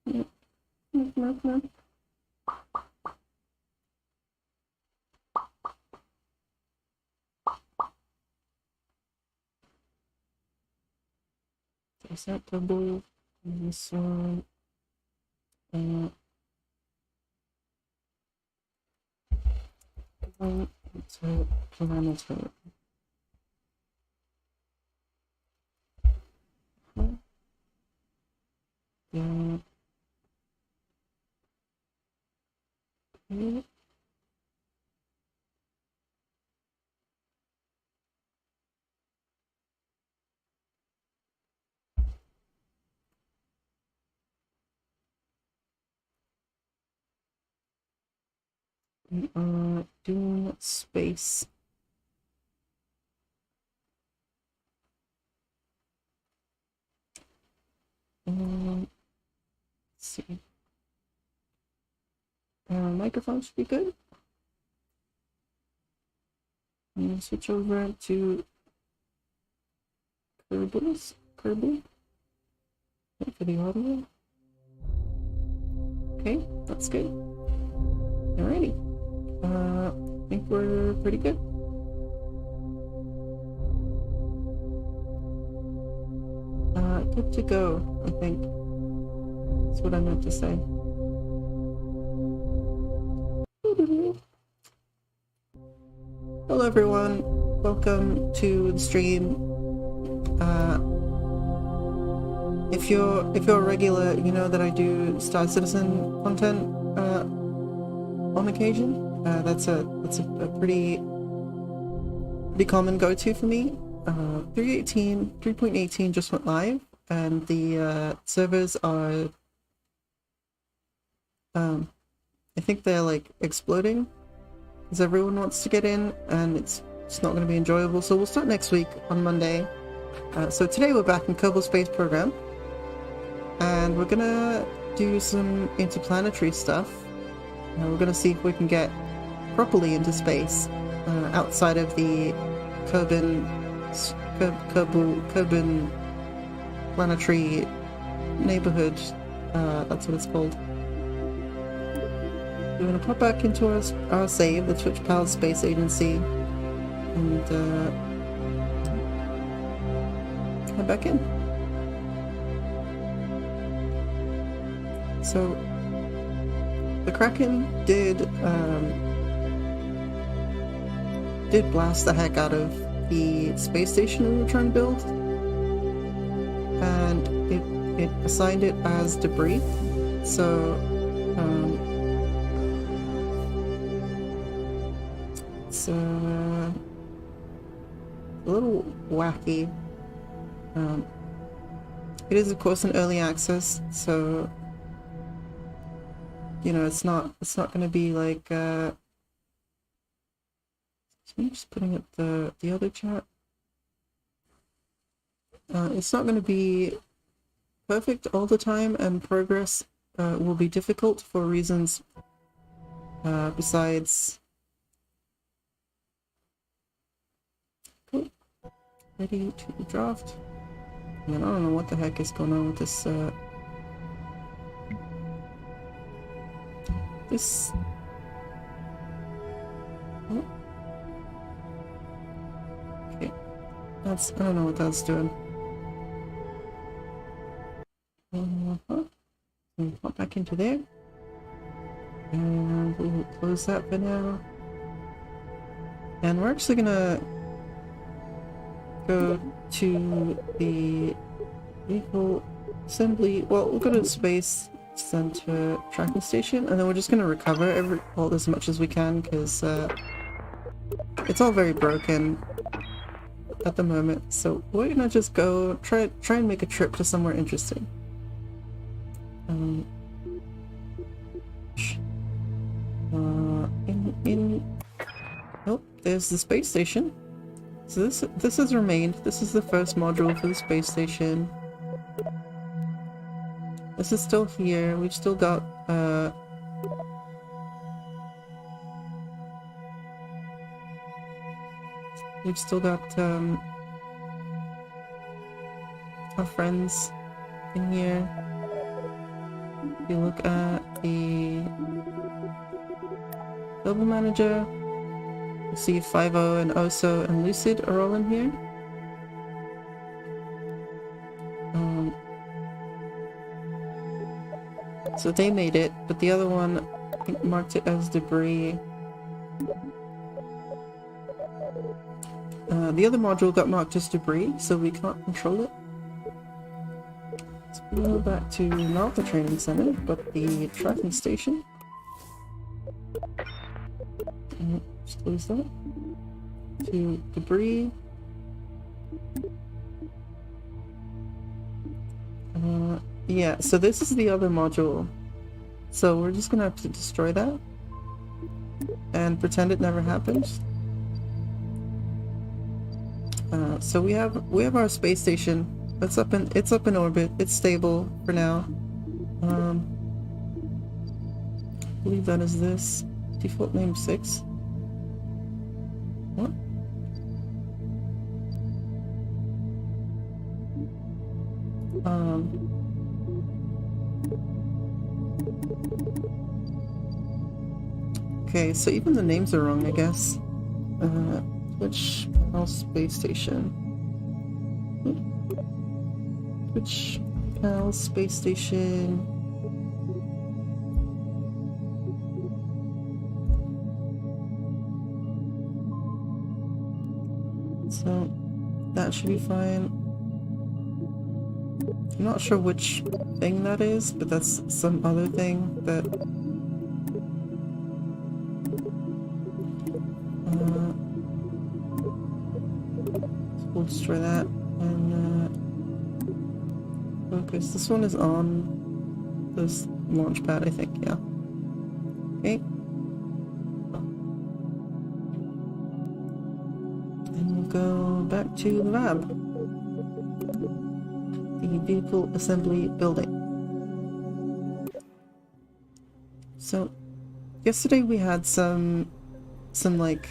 Come on. Acceptable. This one. Interplanetary. Yeah. Okay. We are doing space. Let's see. Microphone should be good. I'm gonna switch over to Kirby. Wait for the audio. Okay, that's good. Alrighty. I think we're pretty good. Good to go, I think. That's what I meant to say. Hello everyone, welcome to the stream. If you're a regular, you know that I do Star Citizen content on occasion. That's a pretty common go-to for me. 3.18 just went live, and the servers are I think they're like exploding because everyone wants to get in, and it's not going to be enjoyable. So we'll start next week on Monday. So today we're back in Kerbal Space Program, and we're gonna do some interplanetary stuff. We're gonna see if we can get properly into space outside of the Kerbal planetary neighborhood. That's what it's called. We're going to pop back into our save, the Twitch Powered Space Agency, and head back in. So, the Kraken did blast the heck out of the space station we were trying to build, and it assigned it as debris. So, it's a little wacky. It is of course an early access, so you know it's not going to be like I'm just putting up the other chat. It's not going to be perfect all the time, and progress will be difficult for reasons besides. Cool. Ready to draft. Man, I don't know what the heck is going on with this this oh. Okay, I don't know what that's doing. We'll pop back into there, and we'll close that for now. And we're actually gonna go to the vehicle assembly. Well, we'll go to the Space Center tracking station, and then we're just gonna recover as much as we can, because it's all very broken at the moment. So we're gonna just go try and make a trip to somewhere interesting. Oh, there's the space station. So this has remained. This is the first module for the space station. This is still here. We've still got our friends in here. If you look at the Global Manager, you see 5.0 and OSO and Lucid are all in here. So they made it, but the other one, I think, marked it as debris. The other module got marked as debris, so we can't control it. So we go back to not the training center, but the tracking station. Just close that. To debris. Yeah, so this is the other module. So we're just gonna have to destroy that and pretend it never happened. So we have our space station. It's up in orbit. It's stable for now. I believe that is this. Default name 6. What? Okay, so even the names are wrong, I guess. Which panel space station? Which panel space station? So that should be fine. I'm not sure which thing that is, but that's some other thing that we'll destroy that and focus. This one is on this launch pad, I think, yeah. Okay. And we'll go back to the lab. The vehicle assembly building. So yesterday we had some like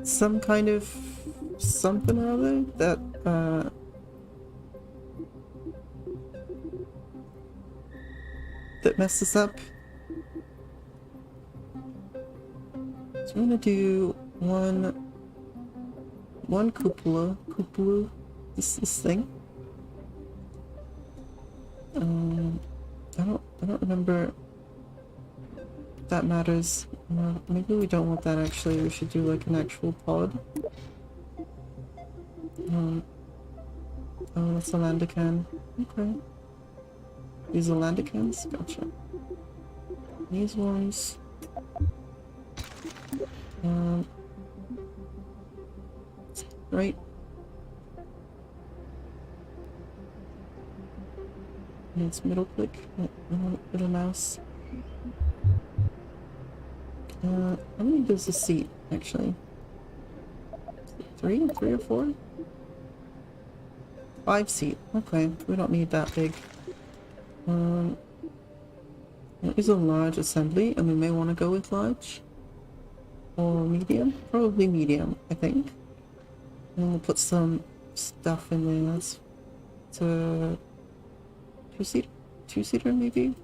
some kind of something or other that messed us up. So I'm gonna do one cupola, this thing. I don't remember if that matters. Maybe we don't want that actually. We should do like an actual pod. Oh, that's a landican. Okay. These are landicans? Gotcha. These ones. Right. And it's middle click, middle mouse. How many does the seat actually? 3 or 4? 5 seat. Okay, we don't need that big. It is a large assembly, and we may want to go with large or medium. Probably medium, I think. And we'll put some stuff in there. It's a 2-seater? 2-seater maybe?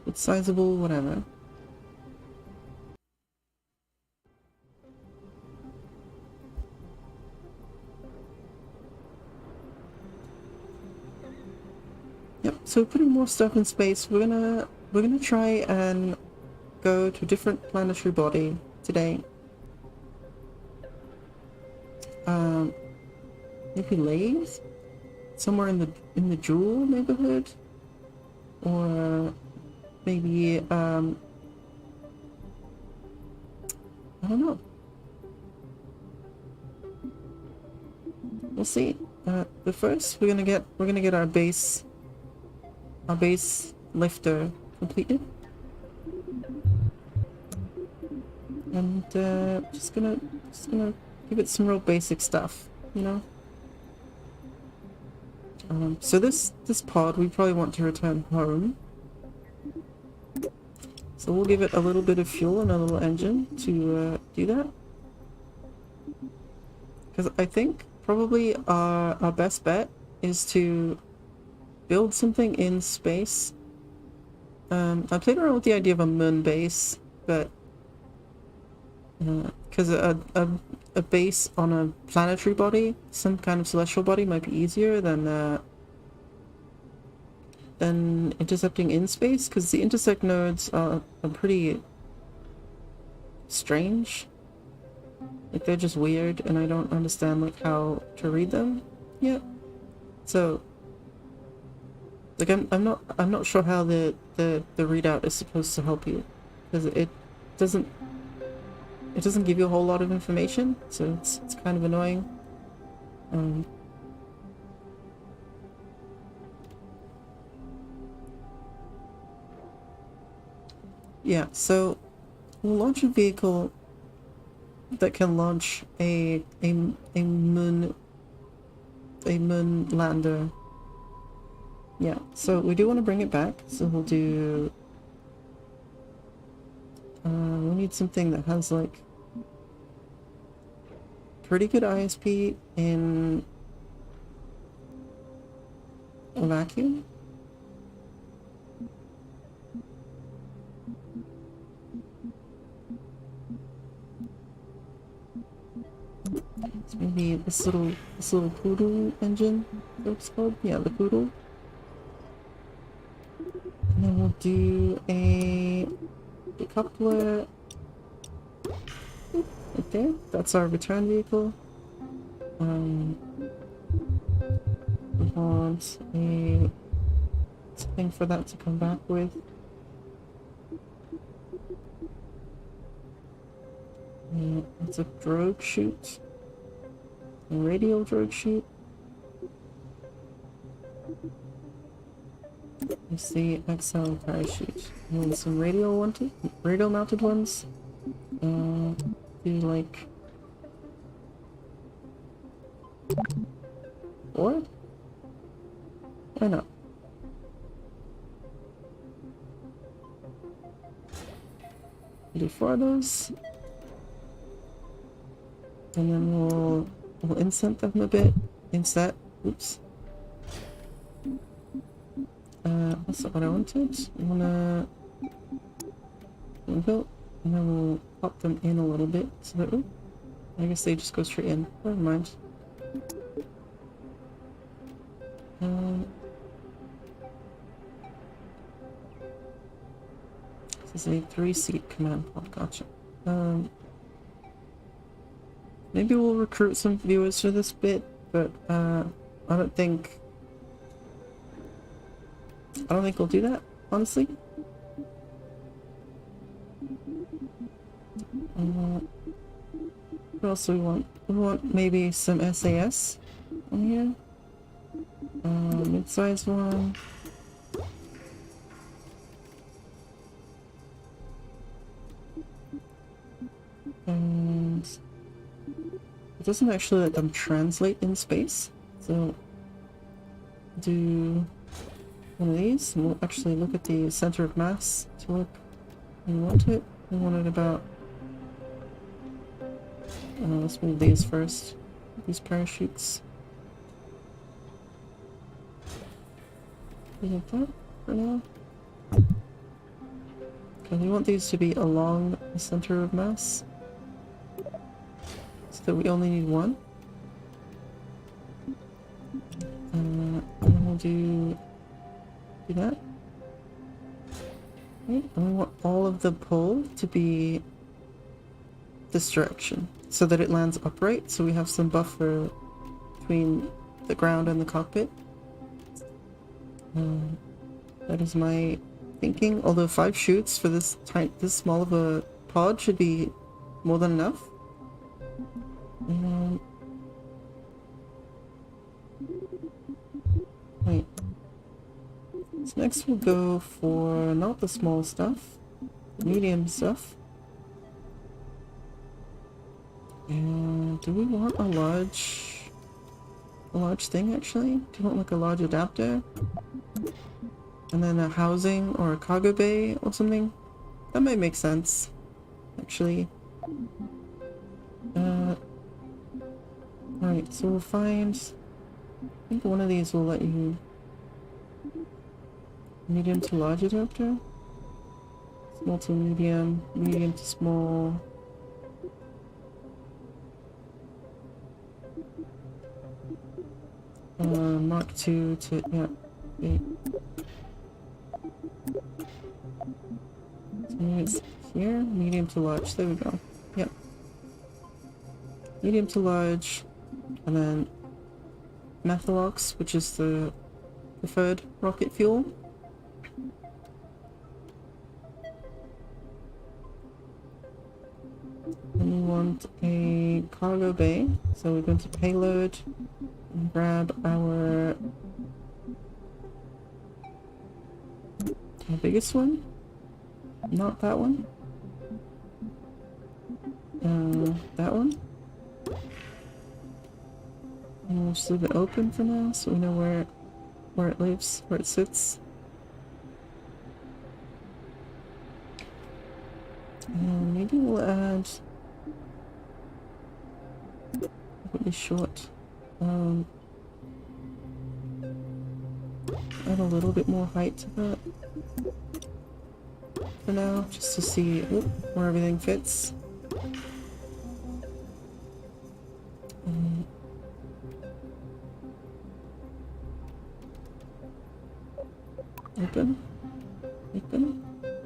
It's sizable, whatever. Yep, so putting more stuff in space. We're gonna try and go to a different planetary body today. Maybe Lathe? Somewhere in the Jewel neighborhood? Or maybe I don't know. We'll see. But first we're gonna get our base lifter completed. And just gonna give it some real basic stuff, you know? So this pod we probably want to return home. So we'll give it a little bit of fuel and a little engine to do that. Because I think probably our best bet is to build something in space. I played around with the idea of a moon base, but because a base on a planetary body, some kind of celestial body, might be easier than intercepting in space, because the intersect nodes are pretty strange. Like, they're just weird, and I don't understand like how to read them yet. So, like, I'm not sure how the readout is supposed to help you, because it doesn't give you a whole lot of information, so it's kind of annoying. Yeah, so we'll launch a vehicle that can launch a moon lander. Yeah, so we do want to bring it back, so we'll do we need something that has like pretty good ISP in a vacuum. So maybe this little poodle engine, that's called? Yeah, the poodle. And then we'll do a coupler right there. That's our return vehicle. We want something for that to come back with. It's a drogue chute. A radial drogue chute. It's the XL parachute. And some radial mounted ones. Do like 4? Why not? Do 4 of those. And then we'll incent them a bit. Inset. Oops. That's not what I wanted. I wanna build, and then we'll pop them in a little bit so that, ooh, I guess they just go straight in. Never mind. This is a 3-seat command pod. Gotcha. Maybe we'll recruit some viewers for this bit, but I don't think we'll do that, honestly. What else do we want? We want maybe some SAS on here. Mid-sized one. And it doesn't actually let them translate in space, so do one of these, and we'll actually look at the center of mass to look. We want it about, let's move these first, these parachutes. We have that for now. Okay, we want these to be along the center of mass, so that we only need one. And then we'll do that. Okay, and we want all of the pull to be this direction, so that it lands upright, so we have some buffer between the ground and the cockpit. That is my thinking, although 5 chutes for this small of a pod should be more than enough. Wait. So next we'll go for not the small stuff, the medium stuff. And do we want a large thing actually? Do you want like a large adapter? And then a housing or a cargo bay or something? That might make sense, actually. Alright, so we'll find... I think one of these will let you... medium to large adapter? Small to medium, medium to small... Mark 2 to... yeah, 8. So it's here, medium to large, there we go. Yep. Medium to large, and then Methalox, which is the preferred rocket fuel. And we want a cargo bay, so we're going to payload and grab our biggest one. Not that one. That one. And we'll just leave it open for now, so we know where it lives, where it sits. And maybe we'll add... really short. Add a little bit more height to that for now, just to see where everything fits. Open. Open. There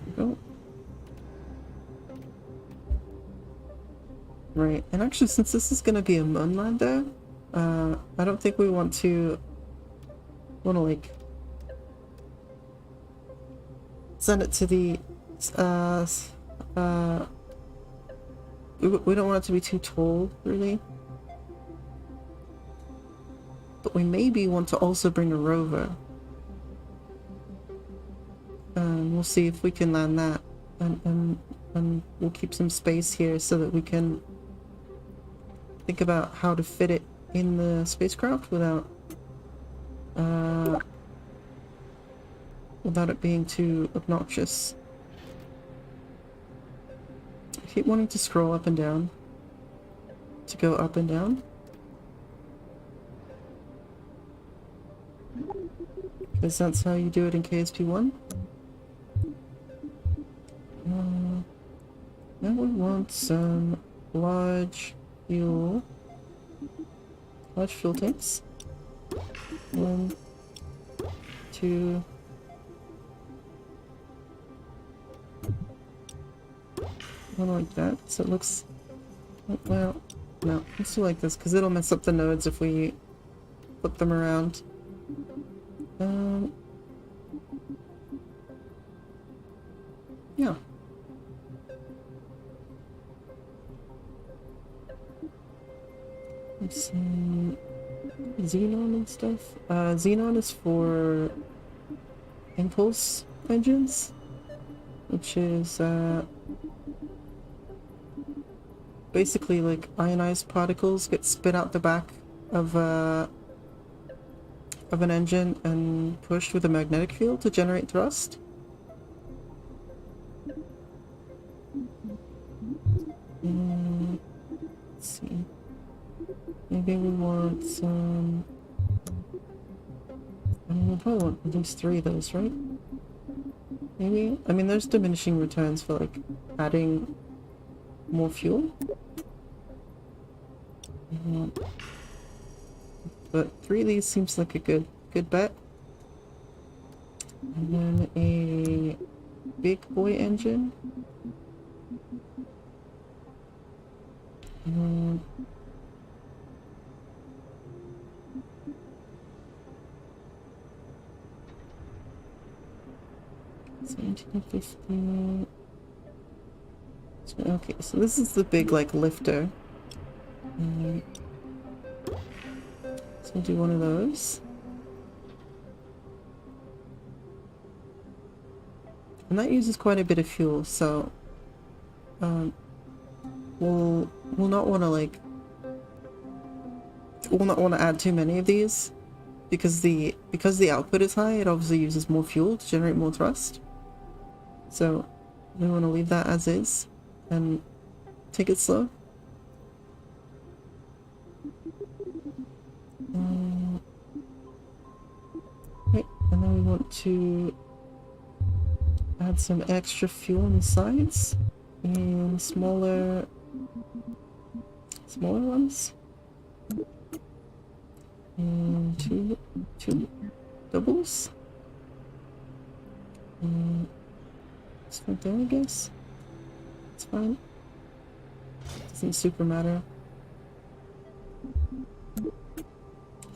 we go. Right, and actually since this is going to be a moon lander, I don't think we want to like send it to the we don't want it to be too tall, really. But we maybe want to also bring a rover. We'll see if we can land that, and we'll keep some space here so that we can think about how to fit it in the spacecraft without it being too obnoxious. I keep wanting to scroll up and down to go up and down, because that's how you do it in KSP1. Now we want some large fuel tanks. 1, 2, one like that, so it looks, well, no, let's do like this because it'll mess up the nodes if we flip them around. Yeah. Let's see, Xenon and stuff. Xenon is for impulse engines, which is basically like ionized particles get spit out the back of an engine and pushed with a magnetic field to generate thrust. Let's see. Maybe we want some... I mean, we'll probably want at least 3 of those, right? Maybe? I mean, there's diminishing returns for, like, adding more fuel. But 3 of these seems like a good bet. And then a big boy engine. And 1750. Okay, so this is the big, like, lifter. So we'll do one of those. And that uses quite a bit of fuel, so we'll not want to, like, we'll not want to add too many of these. because the output is high, it obviously uses more fuel to generate more thrust. So we want to leave that as is and take it slow. Right, and then we want to add some extra fuel on the sides and smaller ones. And two doubles. And it's right there, I guess. It's fine. Doesn't super matter.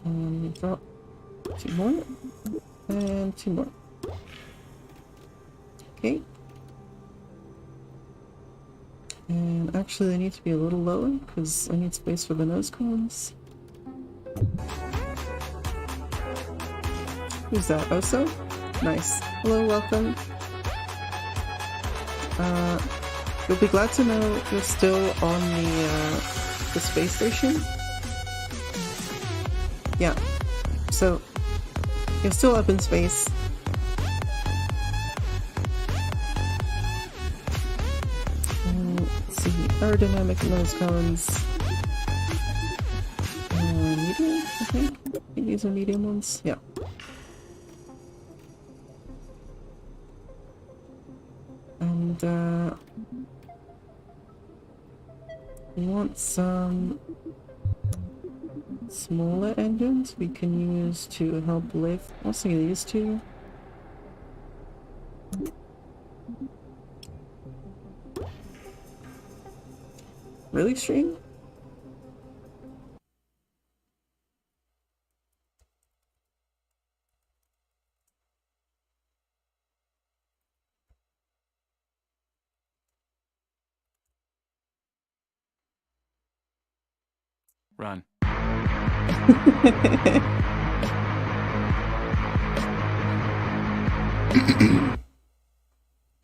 And drop 2 more. And 2 more. Okay. And actually they need to be a little lower because I need space for the nose cones. Who's that? Oso? Nice. Hello, welcome. You'll be glad to know you're still on the space station. Yeah. So you're still up in space. Let's see, aerodynamic nose cones. Medium, I think. I think these are medium ones. Yeah. And we want some smaller engines we can use to help lift. I was thinking these two. Really extreme? Run.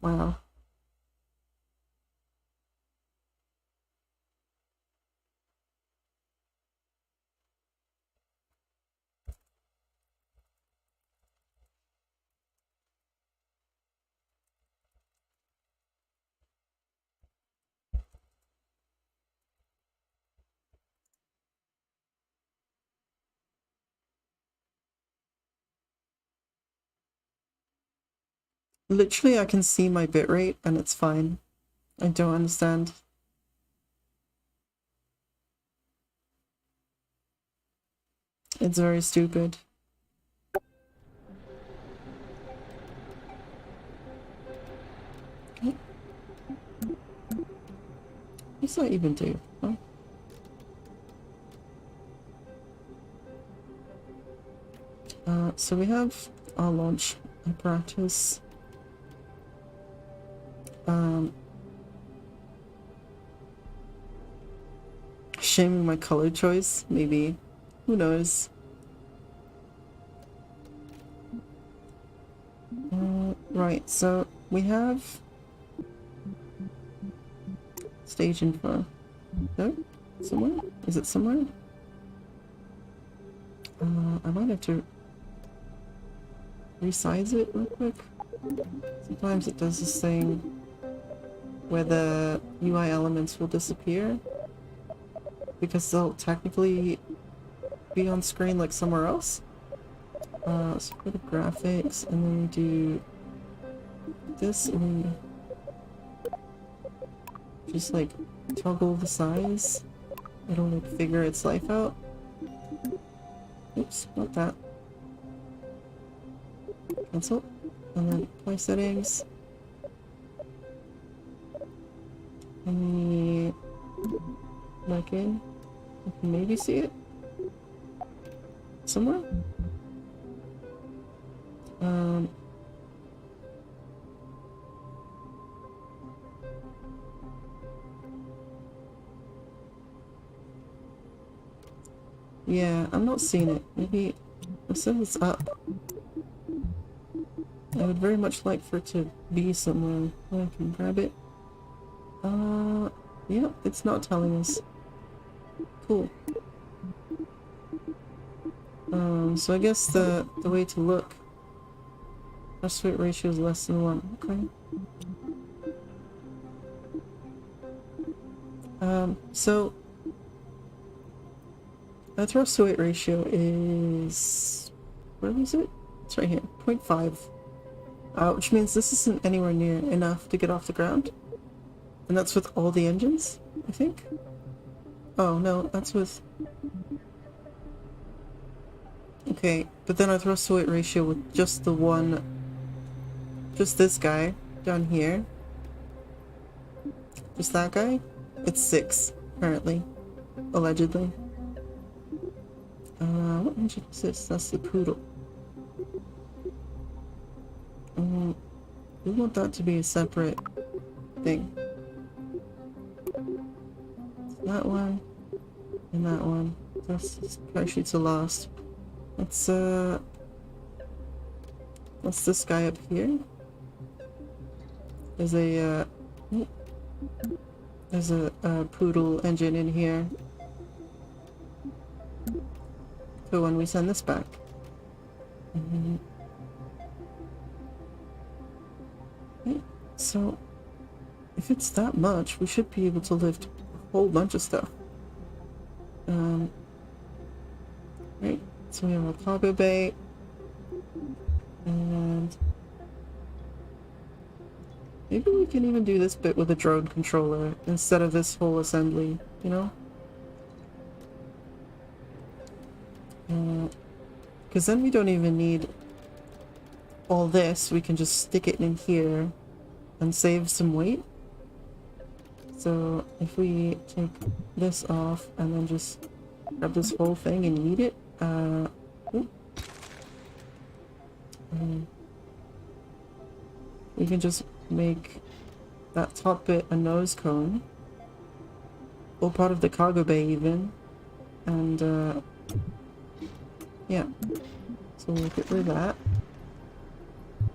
Wow. Literally, I can see my bitrate and it's fine. I don't understand. It's very stupid. What's that even do? Huh? So we have our launch apparatus. Shaming my color choice, maybe. Who knows? Right, so we have stage info. No? Somewhere? Is it somewhere? I might have to resize it real quick. Sometimes it does this thing where the UI elements will disappear because they'll technically be on screen like somewhere else. So go to graphics and then do this and then just like toggle the size. It'll like figure its life out. Oops, not that. Cancel. And then apply settings. And back in. I can maybe see it somewhere. Yeah, I'm not seeing it. Maybe it says it's up. I would very much like for it to be somewhere where I can grab it. Yeah, it's not telling us. Cool. So I guess the way to look, thrust weight ratio is less than 1. Okay. So the thrust to weight ratio is, where is it? It's right here, 0.5. Which means this isn't anywhere near enough to get off the ground. And that's with all the engines, I think. Oh no, that's with... Okay, but then our thrust to weight ratio with just the one... Just this guy down here. Just that guy? It's 6, apparently. Allegedly. What engine is this? That's the Poodle. We want that to be a separate thing. That one. And that one. That's actually to last. Let's what's this guy up here? There's a Poodle engine in here. So when we send this back. Okay, so if it's that much, we should be able to lift a whole bunch of stuff. Right, so we have a cargo bay, and maybe we can even do this bit with a drone controller instead of this whole assembly, you know? Because then we don't even need all this, we can just stick it in here and save some weight. So if we take this off and then just grab this whole thing and eat it, we can just make that top bit a nose cone, or part of the cargo bay even, and yeah, so we'll get rid of that,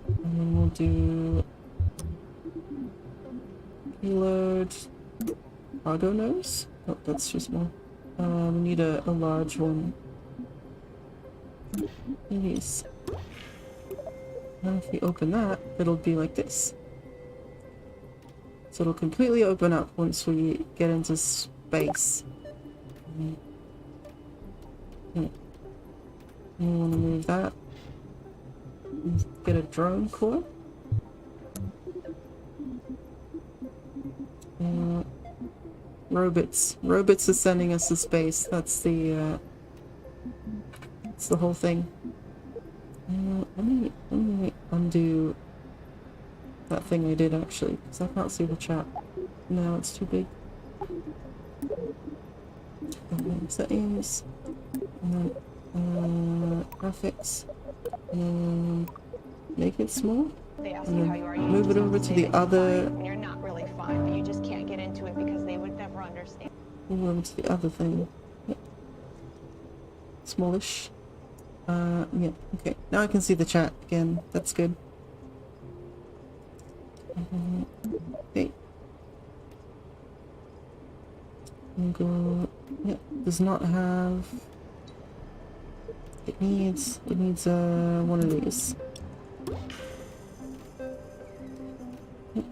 and then we'll do payload cargo nose. Oh, that's too small. We need a large one. These. Now if we open that, it'll be like this. So it'll completely open up once we get into space. We want to move that. Get a drone core. Robots. Robots are sending us to space. That's the whole thing. Let me undo that thing I did actually, because I can't see the chat. No, it's too big. And then settings, and then graphics, and make it small, and then move it over to the other. You're not really fine, but you just can't get into it because they would never understand. Move over to the other thing. Yep. Smallish. Yeah, okay. Now I can see the chat again. That's good. Okay. And go. Yeah, does not have. It needs one of these. Yep.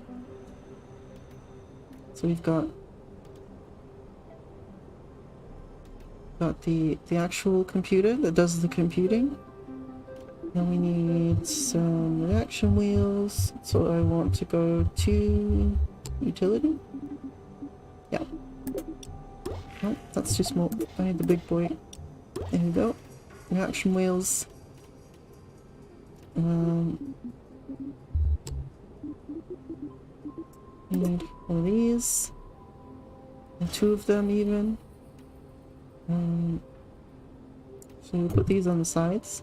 So we've got the actual computer that does the computing. Then we need some reaction wheels, so I want to go to utility. Yeah. Oh, that's too small. I need the big boy. There we go. Reaction wheels. Need one of these. And 2 of them even. So we put these on the sides,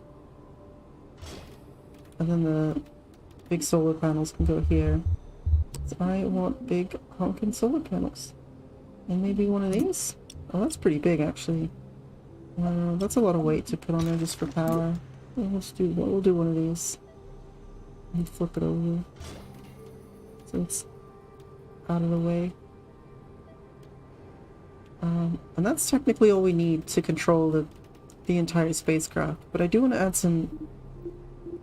and then the big solar panels can go here. So I want big honking solar panels, and maybe one of these. Oh, that's pretty big actually. That's a lot of weight to put on there just for power. We'll do one of these and flip it over so it's out of the way. And that's technically all we need to control the the entire spacecraft, but I do want to add some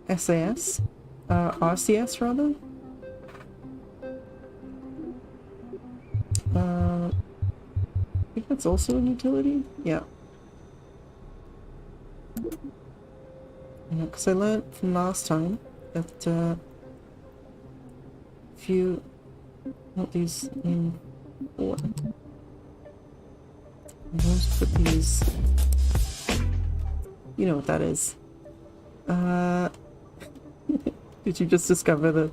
SAS, RCS rather. I think that's also a utility. Yeah. Yeah, because I learned from last time that if you want these in order, I'm going to put these. You know what that is. Did you just discover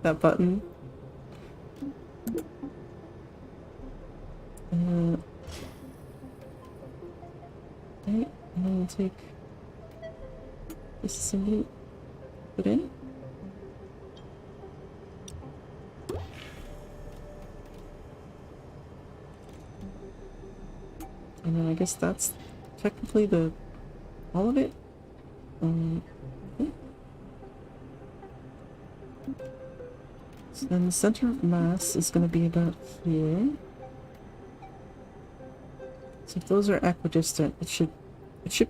that button? Okay, and then we'll take this assembly, put in. And then I guess that's technically all of it. Okay. So then the center of mass is going to be about here. So if those are equidistant, it should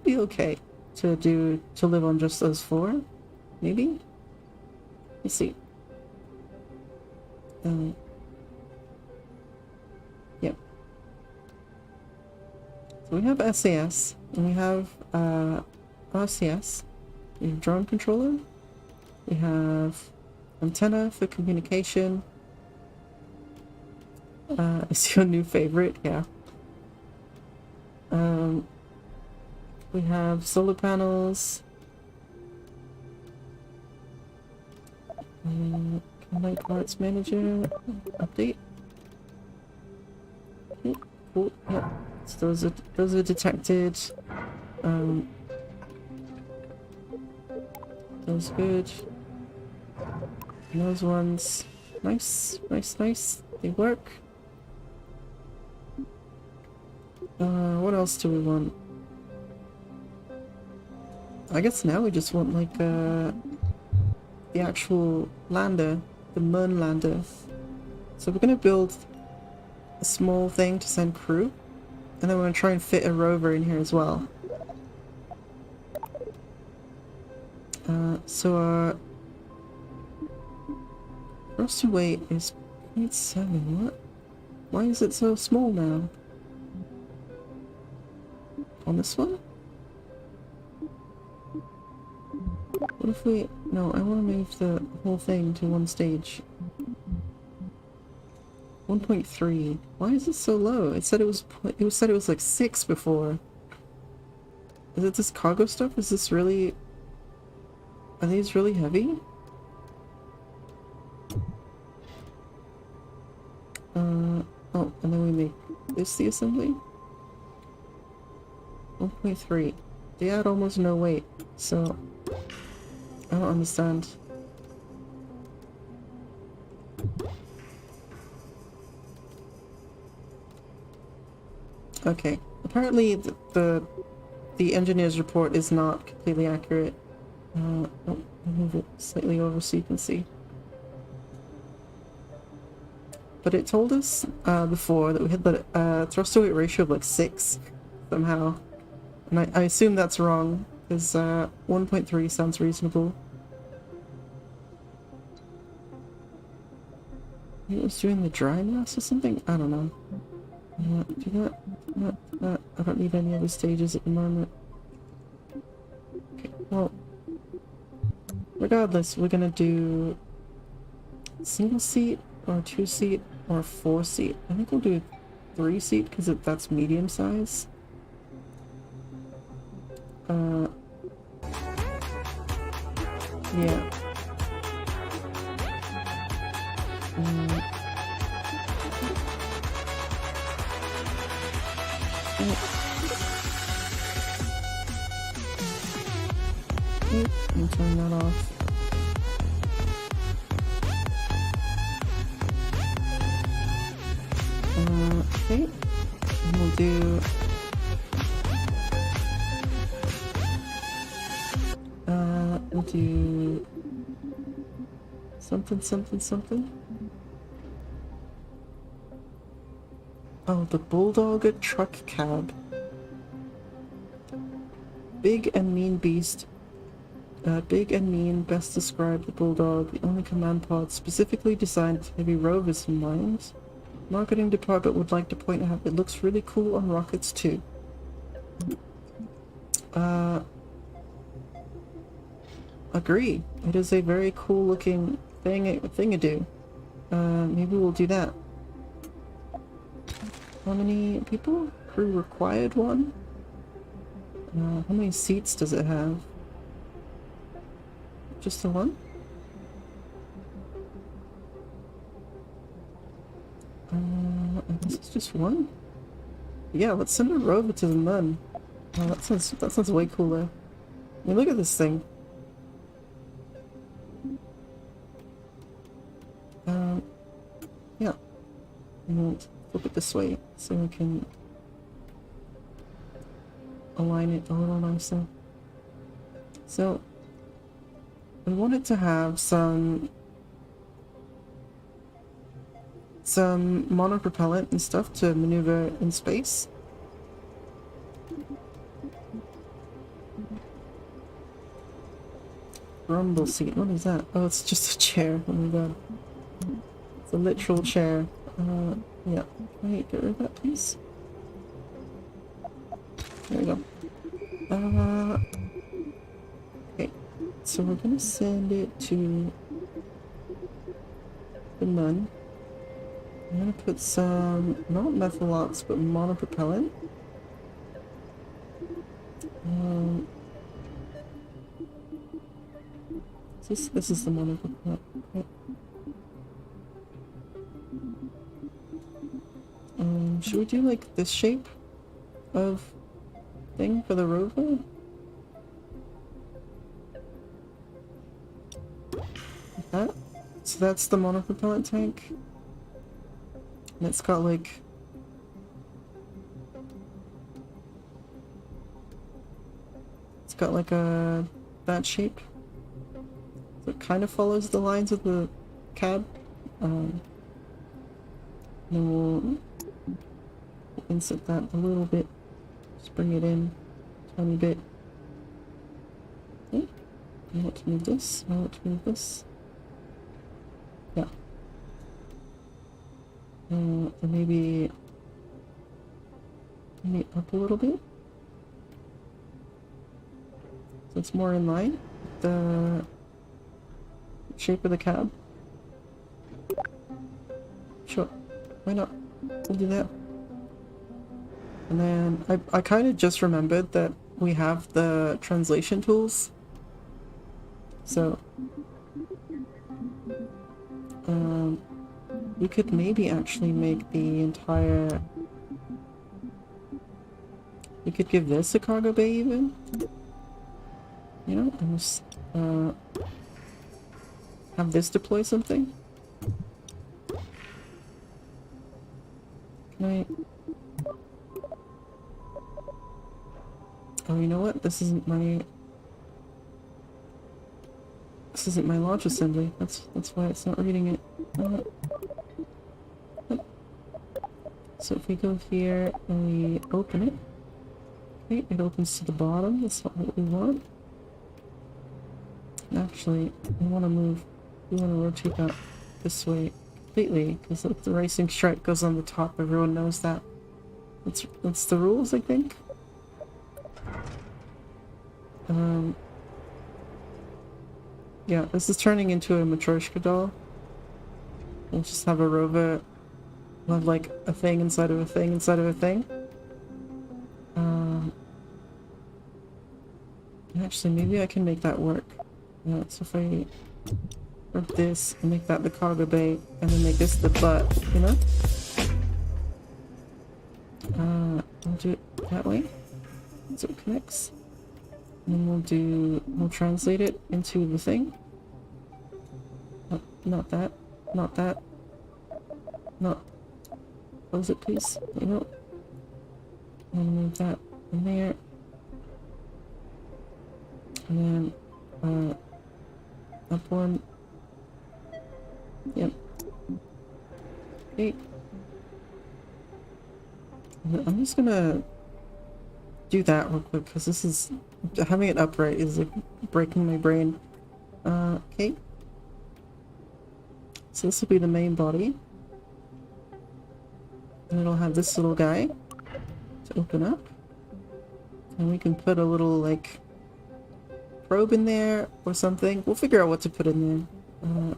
be okay to live on just those 4, maybe. Let's see. Yep. So we have SAS and we have RCS. We have drone controller. We have antenna for communication. Is your new favorite? Yeah. We have solar panels. Light parts manager update. Okay, cool. Yeah. So those are detected. Those good. And those ones, nice. They work. What else do we want? I guess now we just want like the actual lander, the moon lander. So we're gonna build a small thing to send crew, and then we're gonna try and fit a rover in here as well. So our thrust weight is 0.7. What? Why is it so small now? On this one? What if we... No, I want to move the whole thing to one stage. 1.3. Why is it so low? It said it was like 6 before. Is it this cargo stuff? Is this really... Are these really heavy? Oh, and then we make this the assembly? 1.3. They add almost no weight, so I don't understand. Okay, apparently the engineer's report is not completely accurate. Oh, I'll move it slightly over so you can see. But it told us before that we had the thrust to weight ratio of like 6 somehow. And I assume that's wrong, because 1.3 sounds reasonable. Maybe it was doing the dry mass or something? I don't know. Do that. I don't need any other stages at the moment. Okay, well, regardless, we're gonna do single seat or 2 seat or 4 seat. I think we'll do 3 seat because that's medium size. Yeah. Let me turn that off. Okay. And we'll do something. Oh, the Bulldog truck cab. Big and mean beast. Big and mean, best described the bulldog, the only command pod specifically designed for heavy rovers in mind. Marketing department would like to point out it looks really cool on rockets too. Agree. It is a very cool looking thing-a-do. Maybe we'll do that. How many people? Crew required one? How many seats does it have? Just the one? I guess it's just one? Yeah, let's send a rover to the moon. Oh, that sounds way cooler. I mean, look at this thing. Yeah. And flip it this way so we can align it a little nicer. So, we wanted to have some monopropellant and stuff to maneuver in space. Rumble seat, what is that? Oh, it's just a chair. Oh my god. It's a literal chair. Yeah. Can I get rid of that, please? There we go. Okay. So we're gonna send it to the moon. I'm gonna put some, not methalox, but monopropellant. This is the monopropellant. Okay. Should we do like this shape of thing for the rover? Like that? So that's the monopropellant tank. And it's got like... It's got like a... that shape. So it kind of follows the lines of the cab. And then we'll insert that a little bit. Just bring it in a tiny bit. Okay. I want to move this. I want to move this. Yeah. And maybe up a little bit. So it's more in line with the shape of the cab. Sure. Why not? We'll do that. And then I kind of just remembered that we have the translation tools. So we could maybe actually make the entire... We could give this a cargo bay even. You know, and just have this deploy something. Can I... Oh, you know what? This isn't my launch assembly. That's why it's not reading it. So if we go here and we open it, okay, it opens to the bottom. That's not what we want. Actually, we want to rotate that this way completely, because if the racing stripe goes on the top, everyone knows that. That's the rules, I think. Yeah, this is turning into a Matryoshka doll. We'll just have a rover. We'll have like a thing inside of a thing inside of a thing. Actually, maybe I can make that work. Yeah, so if I grab this and make that the cargo bay, and then make this the butt, you know? I'll do it that way, so it connects. And then we'll translate it into the thing. Oh, not that, not that, not, close it please, you know? And move that in there. And then, up one. Yep. Okay. I'm just gonna do that real quick, because this is Having it upright is like breaking my brain. Okay. So this will be the main body. And it'll have this little guy to open up. And we can put a little, like, probe in there or something. We'll figure out what to put in there.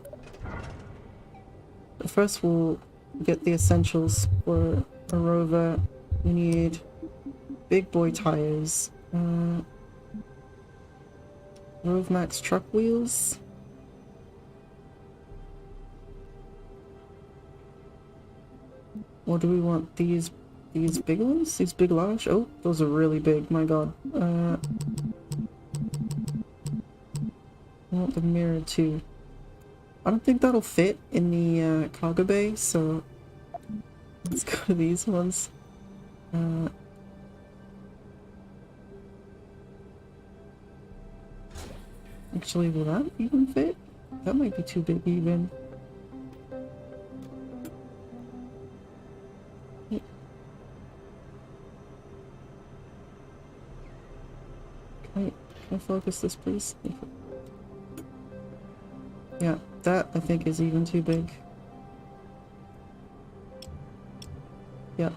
But first we'll get the essentials for a rover. We need big boy tires. Rove Max truck wheels. Or do we want these big ones? These big large? Oh, those are really big, my god. I want the mirror too. I don't think that'll fit in the cargo bay, so let's go to these ones. Actually, will that even fit? That might be too big even. Can I focus this, please? Yeah, that I think is even too big. Yeah.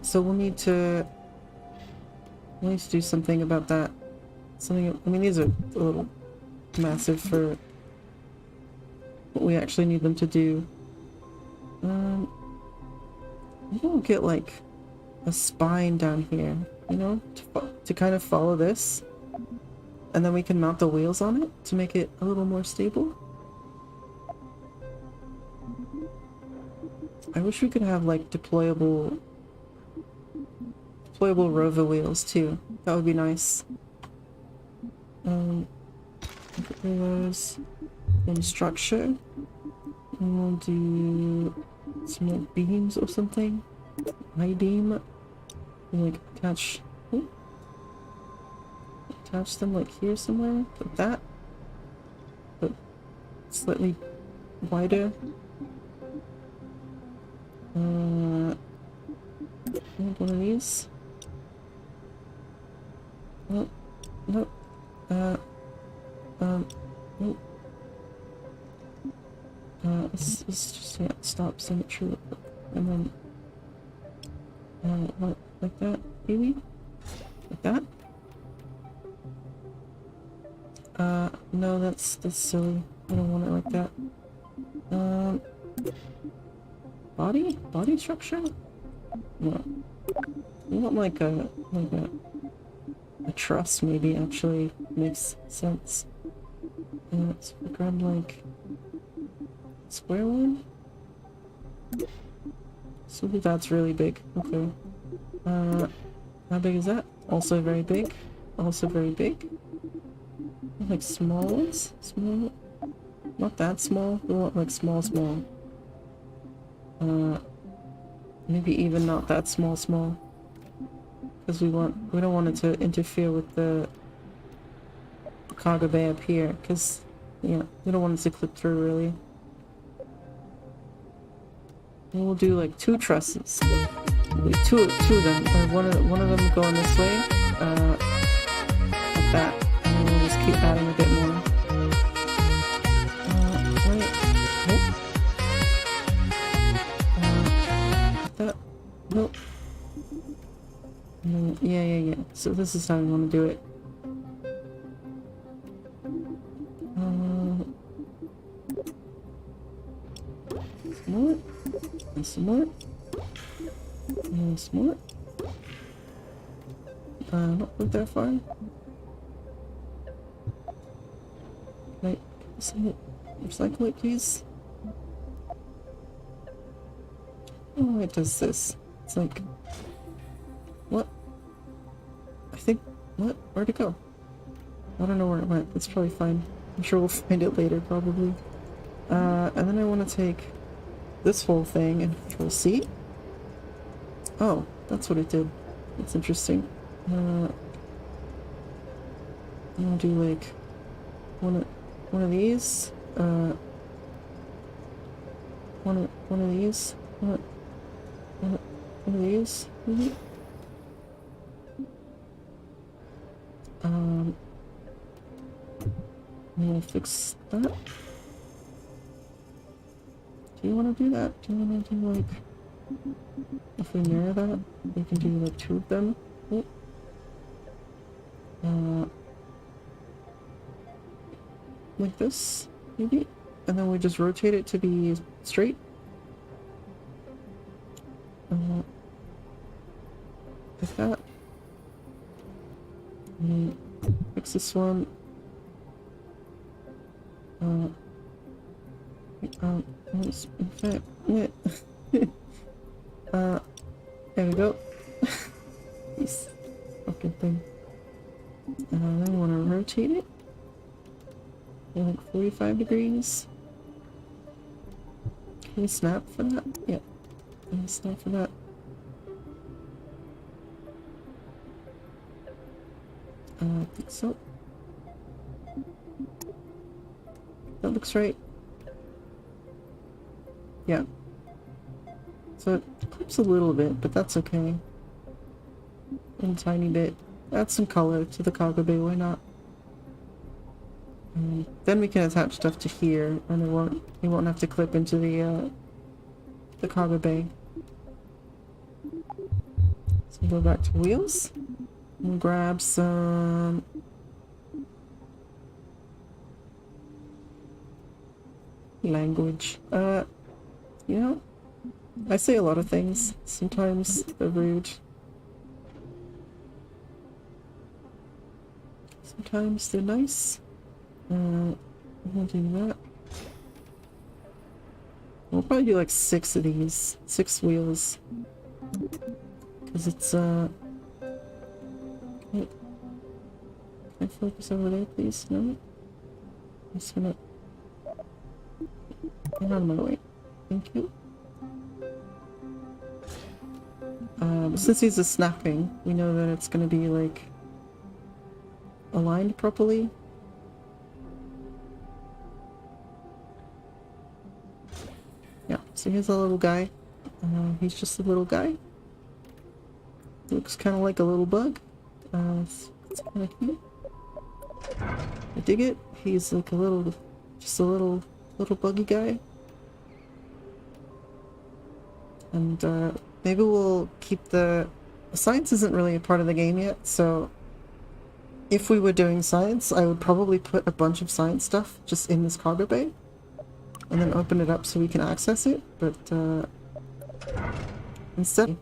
So we'll need to do something about that. Something. I mean, these are a little massive for what we actually need them to do. We don't get like a spine down here, you know, to kind of follow this, and then we can mount the wheels on it to make it a little more stable. I wish we could have like deployable rover wheels too. That would be nice. There's one structure, and we'll do some like beams or something. I-beam. Like attach them like here somewhere, like that, but slightly wider. One of these. Oh, no. Nope. Let's just stop symmetry, and then like that, maybe? Like that? No, that's silly. I don't want it like that. Body structure? No. You want like a truss maybe actually makes sense. So we grab like square one. So that's really big. Okay. How big is that? Also very big. Also very big. Like small ones? Small? Not that small. We want like small. Maybe even not that small. Because we don't want it to interfere with the cargo bay up here. Because, yeah, we don't want it to clip through really. And we'll do like 2 trusses. Two of them. Or one of them going this way. Like that. And then we'll just keep adding a bit more. Right. Nope. Like that. Nope. Yeah. So this is how we want to do it. Some more. And some more. Not go that far. Can I recycle it, please? Oh, it does this. It's like... What? I think... What? Where'd it go? I don't know where it went. It's probably fine. I'm sure we'll find it later, probably. And then I want to take this whole thing and Control C. Oh, that's what it did. That's interesting. I'll do like one of these. One of these. One of these. I'm gonna fix that. Do you want to do that? Do you want to do like, if we mirror that, we can do like 2 of them. Oh. Like this, maybe? And then we just rotate it to be straight. Like that. And fix this one. In fact, yeah. There we go. This fucking thing. Then we want to rotate it. Like 45 degrees. Can we snap for that? Yeah. Can we snap for that? I think so. That looks right. Yeah. So it clips a little bit, but that's okay. A tiny bit. Add some color to the cargo bay, why not? And then we can attach stuff to here, and it won't have to clip into the cargo bay. So we'll go back to wheels and grab some language. You know, I say a lot of things. Sometimes they're rude. Sometimes they're nice. We'll do that. We'll probably do like 6 of these. 6 wheels. Because it's, can I focus over there, please? No? I'm just gonna get out of my way. Thank you. Since these are snapping, we know that it's gonna be like aligned properly. Yeah, so here's a little guy. He's just a little guy. Looks kind of like a little bug. It's kind of cute. I dig it. He's like a little, just a little buggy guy. And maybe we'll keep the science isn't really a part of the game yet, so if we were doing science, I would probably put a bunch of science stuff just in this cargo bay and then open it up so we can access it, but instead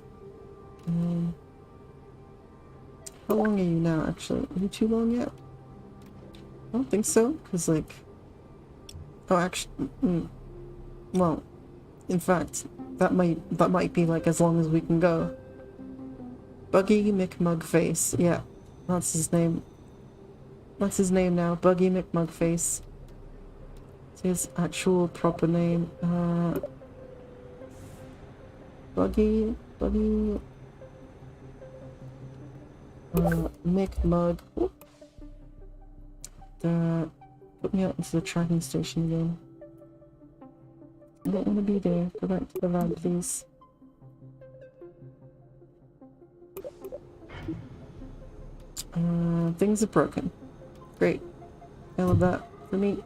how long are you now, actually? Are you too long yet? I don't think so, because like, oh actually, well, in fact, that might be like as long as we can go. Buggy McMugface, yeah, that's his name. That's his name now, Buggy McMugface. It's his actual proper name. Buggy McMug. Put me out into the tracking station again. I don't want to be there. Go back to the lab, please. Things are broken. Great. I love that for me.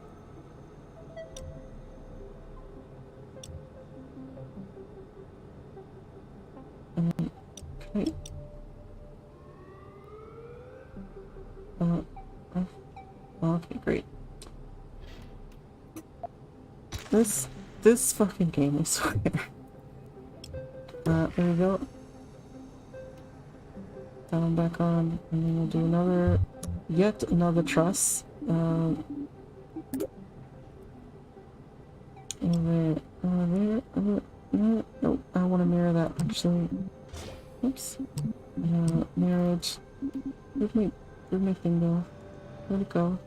Okay. Okay, great. This fucking game, I swear. There we go. Down, back on, and then we'll do yet another truss. Over there, no, I want to mirror that actually. Oops. Marriage. Where'd my thing go? Where'd it go?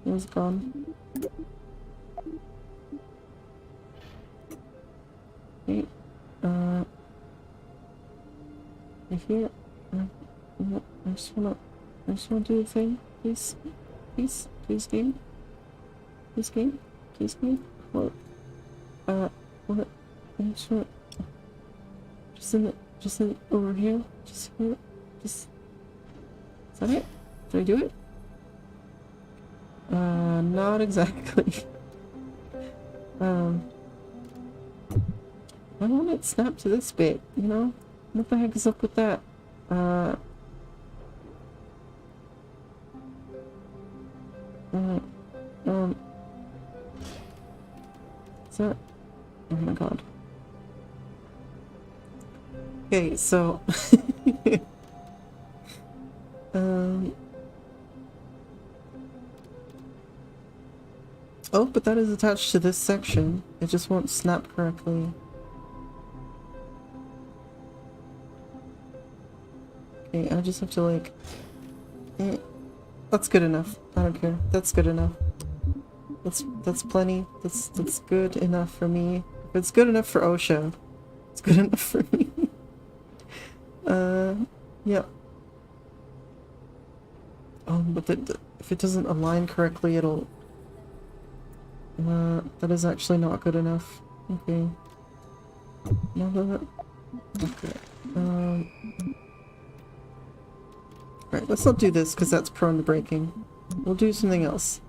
It was gone. Okay. Right here. I just wanna do the thing. Please game. Please game. What? What? Just in over here. Just here. Just Is that it? Did I do it? Not exactly. Why won't it snap to this bit, you know? What the heck is up with that? Is that... Oh my god. Okay, so... Oh, but that is attached to this section. It just won't snap correctly. Okay, I just have to like... That's good enough. I don't care. That's good enough. That's plenty. That's good enough for me. If it's good enough for OSHA, it's good enough for me. Yep. Oh, but if it doesn't align correctly, it'll... that is actually not good enough. Okay. No, that... Okay. Right, let's not do this, because that's prone to breaking. We'll do something else.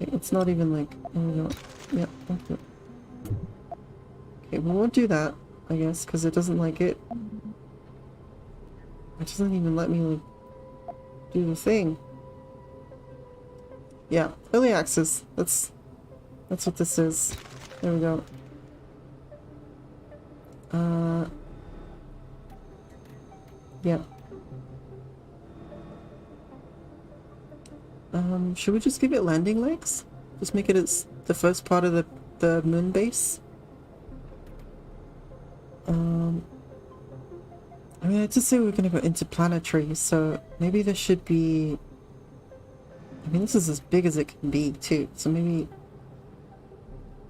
Okay, it's not even like... Oh, no. Yeah, okay. Okay, we won't do that, I guess, because it doesn't like it. It doesn't even let me, like, do the thing. Yeah, early access. That's what this is. There we go. Yeah. Should we just give it landing legs? Just make it as the first part of the moon base? I mean, I did say we were gonna go interplanetary, so maybe there should be... I mean, this is as big as it can be, too, so maybe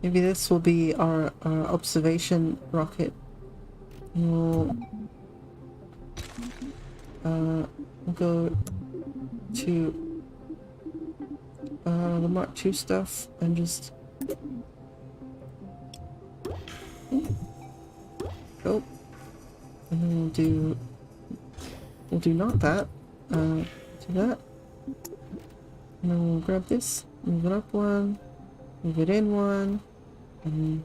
this will be our observation rocket. We'll go to the Mark II stuff and just go, and then we'll do not that, do that, and then we'll grab this, move it up one, move it in one, and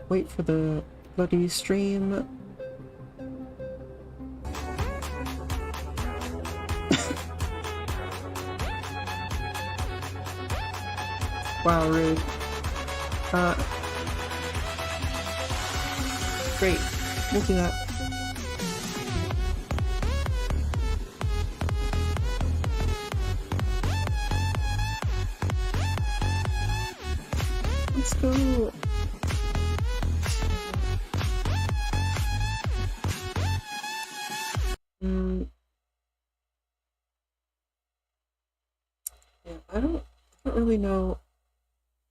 wait for the bloody stream. Wow, rude. Great. We'll do that. Let's go. Yeah, I don't really know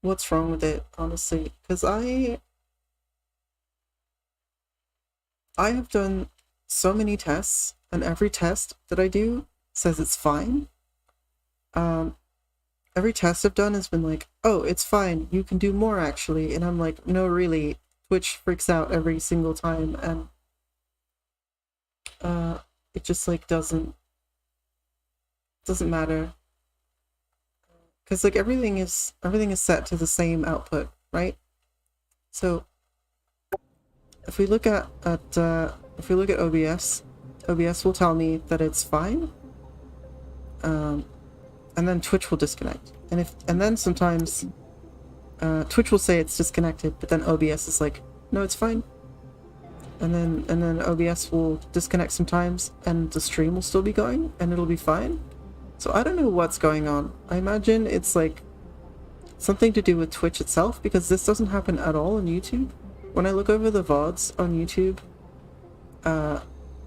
what's wrong with it, honestly, because I have done so many tests, and every test that I do says it's fine. Every test I've done has been like, oh, it's fine, you can do more actually, and I'm like, no, really, Twitch freaks out every single time, and it just like doesn't matter. Because like everything is set to the same output, right? So if we look at OBS will tell me that it's fine, and then Twitch will disconnect, and then sometimes Twitch will say it's disconnected, but then OBS is like, no, it's fine, and then OBS will disconnect sometimes, and the stream will still be going, and it'll be fine. So I don't know what's going on. I imagine it's like something to do with Twitch itself, because this doesn't happen at all on YouTube. When I look over the VODs on YouTube,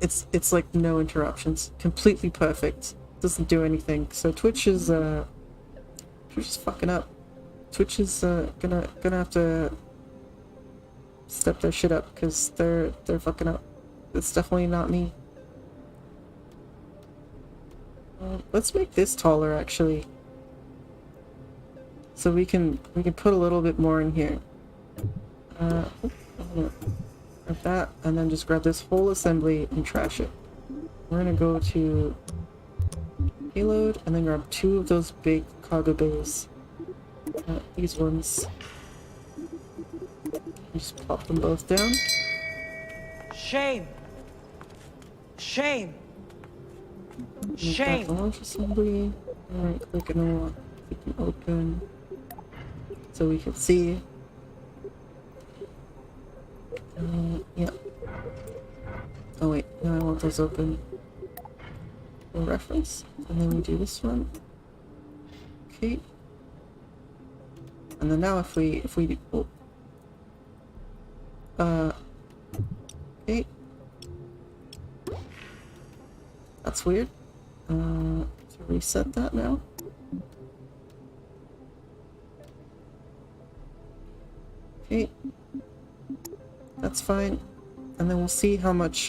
it's like no interruptions, completely perfect, doesn't do anything. So Twitch is fucking up. Twitch is gonna have to step their shit up, because they're fucking up. It's definitely not me. Let's make this taller, actually. So we can put a little bit more in here. Oops, I'm gonna grab that, and then just grab this whole assembly and trash it. We're gonna go to payload, and then grab 2 of those big cargo bays. These ones. Just plop them both down. Shame. Shame. Make Shame. that launch assembly. Right click and we'll keep them open so we can see. Yeah. Oh wait, no, I want those open for reference. And then we do this one. Okay. And then now if we oh. Okay. That's weird. To reset that now. Okay. That's fine. And then we'll see how much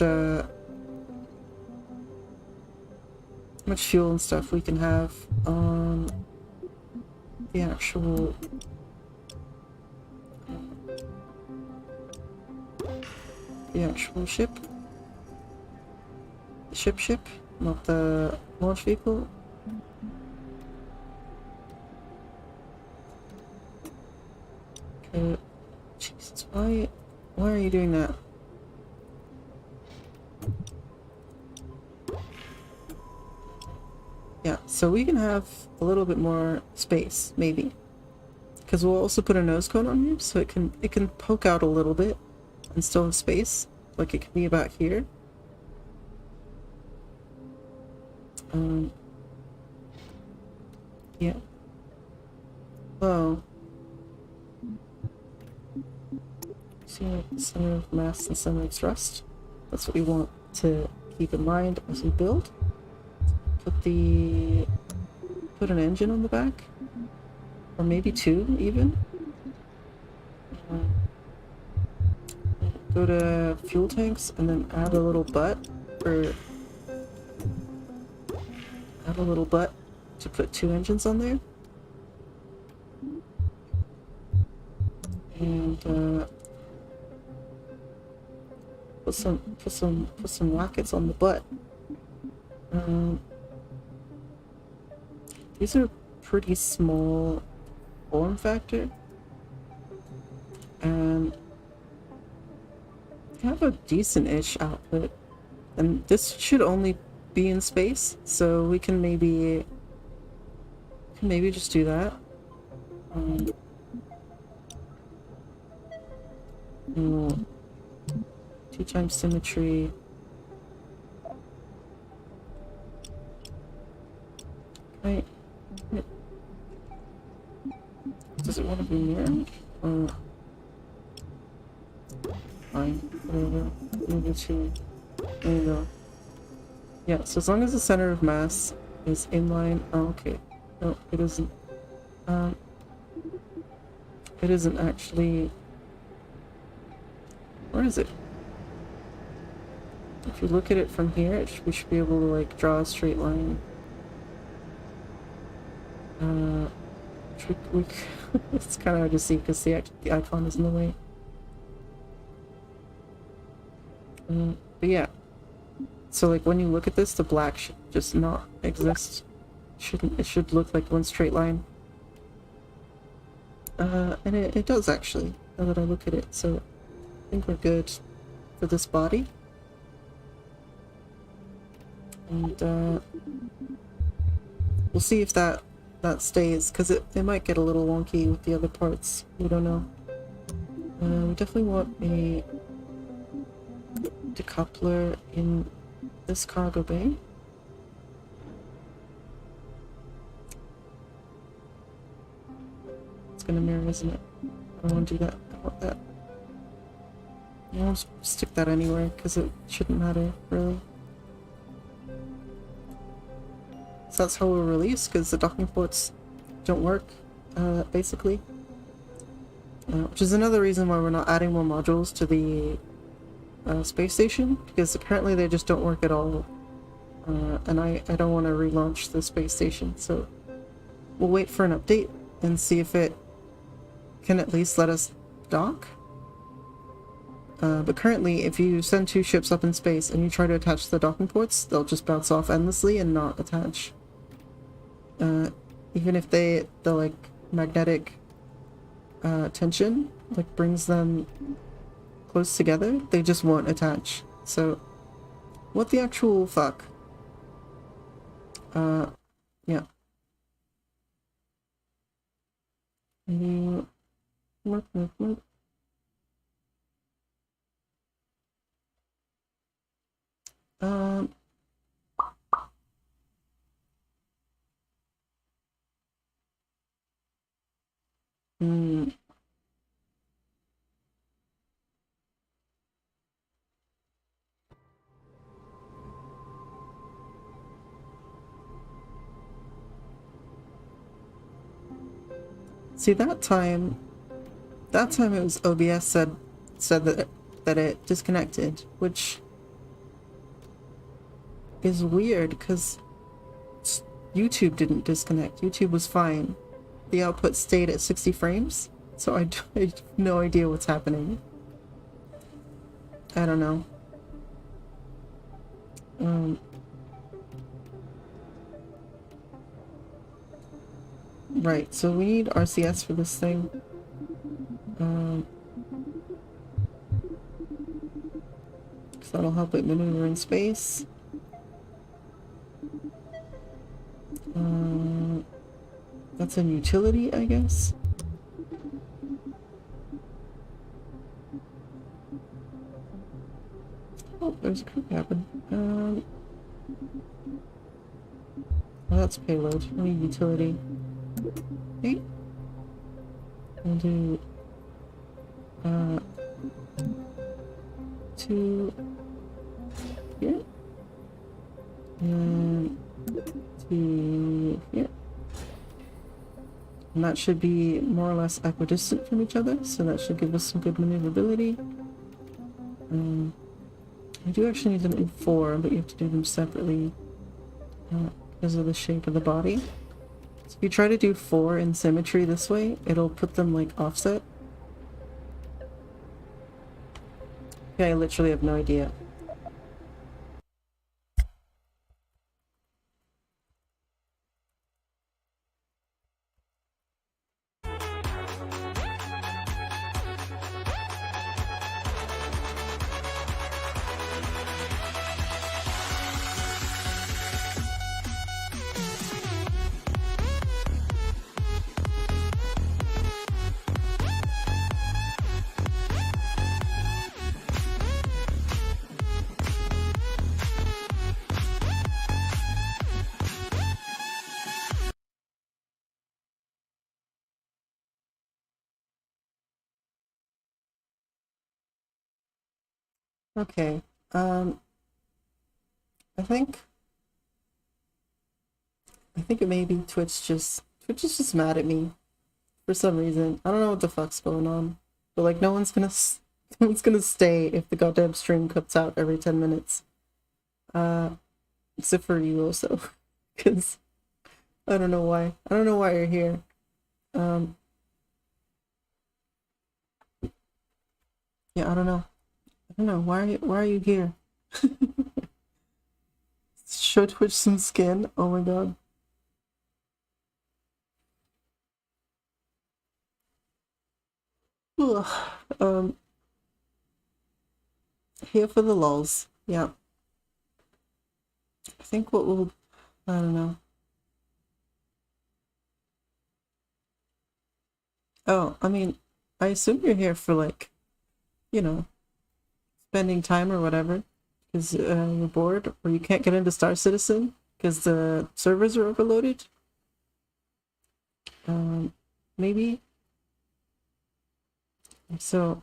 fuel and stuff we can have on the actual ship. The ship, not the launch vehicle. Okay. Jesus, why are you doing that? Yeah, so we can have a little bit more space, maybe. Because we'll also put a nose cone on here, so it can poke out a little bit and still have space. Like it can be about here. Yeah. Oh. See, center of mass and center of thrust. That's what we want to keep in mind as we build. Put an engine on the back, or maybe 2 even. Go to fuel tanks and then add a little butt, to put 2 engines on there. And put some rockets on the butt. These are pretty small form factor, and they have a decent-ish output. And this should only be in space, so we can maybe just do that. 2 times symmetry. Right. Does it want to be mirrored? Fine. Whatever. Move it to. There you go. Yeah, so as long as the center of mass is in line. Oh, okay. No, it isn't. It isn't actually. Where is it? If you look at it from here, we should be able to like draw a straight line. It's kind of hard to see because the icon is in the way. But yeah, so like when you look at this, the black should just not exist. It should look like one straight line. And it does actually, now that I look at it. So I think we're good for this body. And we'll see if that stays, because it might get a little wonky with the other parts. We don't know. We definitely want a decoupler in this cargo bay. It's gonna mirror, isn't it? I don't want to do that. I want that. I won't stick that anywhere because it shouldn't matter, really. So that's how we'll release, because the docking ports don't work, basically. Which is another reason why we're not adding more modules to the space station, because apparently they just don't work at all. And I don't want to relaunch the space station, so we'll wait for an update and see if it can at least let us dock. But currently, if you send two ships up in space and you try to attach the docking ports, they'll just bounce off endlessly and not attach. Even if the like magnetic tension like brings them close together, they just won't attach. So, what the actual fuck? Yeah. Um. Mm, see, that time it was OBS said that it disconnected, which is weird because YouTube didn't disconnect. YouTube was fine. The output stayed at 60 frames, so I have no idea what's happening. I don't know. Right, so we need RCS for this thing. So that'll help it maneuver in space. That's an utility, I guess. Oh, there's a crew cabin. Oh, that's payload. We need utility. Okay. We'll do two here. And two here. And that should be more or less equidistant from each other, so that should give us some good maneuverability. I do actually need them in 4, but you have to do them separately because of the shape of the body. So if you try to do 4 in symmetry this way, it'll put them like offset. Okay, I literally have no idea. Okay, I think it may be Twitch is just mad at me for some reason. I don't know what the fuck's going on, but like no one's gonna stay if the goddamn stream cuts out every 10 minutes. Except for you also, because I don't know why. I don't know why you're here. Yeah, I don't know. Why are you here? Show Twitch some skin. Oh my god. Ugh. Here for the lulz. Yeah. I think what we'll... I don't know. Oh, I mean, I assume you're here for like, you know, spending time or whatever, because you're bored or you can't get into Star Citizen because the servers are overloaded. Maybe. So,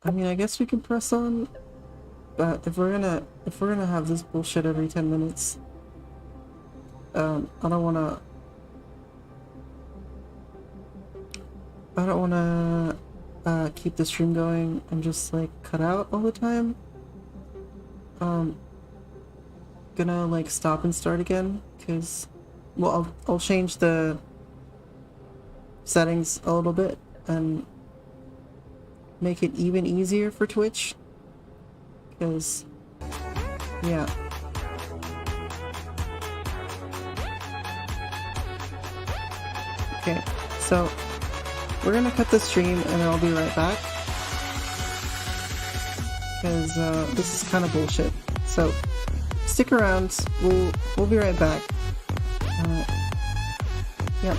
I mean, I guess we can press on, but if we're gonna have this bullshit every 10 minutes, I don't wanna keep the stream going and just like cut out all the time. Gonna like stop and start again, because, well, I'll change the settings a little bit and make it even easier for Twitch, because, yeah. Okay, so we're gonna cut the stream and then I'll be right back, because this is kind of bullshit. So stick around, we'll be right back. Yep.